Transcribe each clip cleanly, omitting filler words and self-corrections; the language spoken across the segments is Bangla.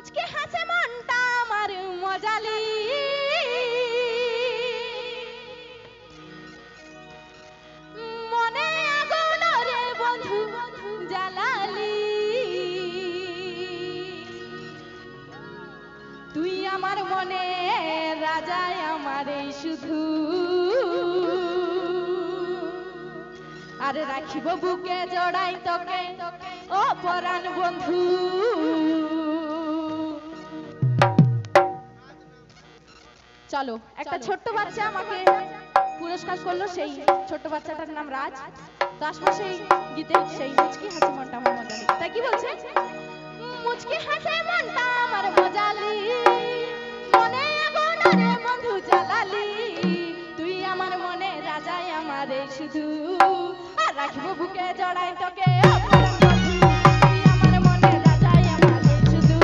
মুচকে হাসে মনটা আমার মজালি, মনে আগুন রে বন্ধু জ্বালালি। তুই আমার মনে রাজায় আমারে শুধু, আরে রাখিব বুকে জড়াই তোকে ও পরাণ বন্ধু। চলো, একটা ছোট্ট বাচ্চা আমাকে পুরস্কার করলো, সেই ছোট্ট বাচ্চাটার নাম রাজ। তো আসবো সেই গীতে, সেই মুচকি হাসি মনটা আমার মজালি। তাই কি বলছে? মুচকি হাসি মনটা আমার মজালি, মনে আগুন রে বন্ধু জ্বালালি। তুই আমার মনে রাজায় আমারে শুধু, আর রাখিব বুকে জড়াই তোকে ও পরাণ বন্ধু। তুই আমার মনে রাজায় আমারে শুধু,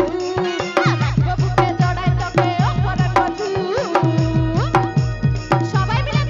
আর রাখিব বুকে জড়াই তোকে ও পরাণ বন্ধু। সবাই মিলে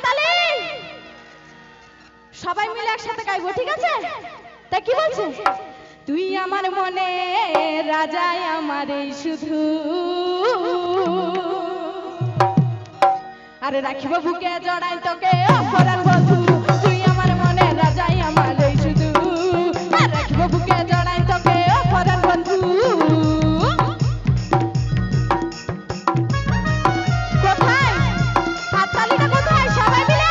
তালে সবাই মিলে একসাথে গাইবো, ঠিক আছে? তাই কি বলছে? তুই আমার মনে রাজায় আমারে শুধু, আরে রাখিব বুকে জড়াই তোকে ও পরাণ বন্ধু। তুই আমার মনে রাজায় আমারে শুধু, আর রাখিব বুকে জড়াই তোকে ও পরাণ বন্ধু। কোথায় হাততালিটা, কোথায় সবাই মিলে?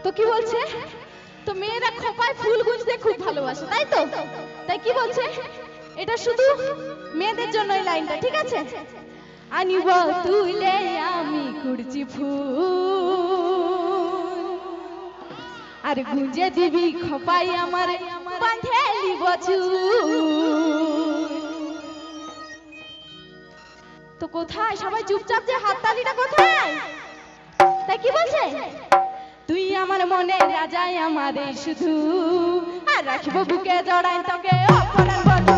তো কি বলছে? তো মেয়েরা খোপায় ফুল গুঁজতে খুব ভালোবাসে, তাই তো? তাই কি বলছে? এটা শুধু মেয়েদের জন্য এই লাইনটা, ঠিক আছে? আনিব তুলে আমি কুড়ছি ফুল, আর গুঁজে দিবি খোপাই আমার বাঁধে লিব চুল। তো কোথায় সবাই চুপচাপ, যে হাততালিটা কোথায়? তাই কি বলছে? তুই আমার মনে রাজায় আমারে শুধু, আর রাখিব বুকে জড়াই তোকে ও পরাণ বন্ধু।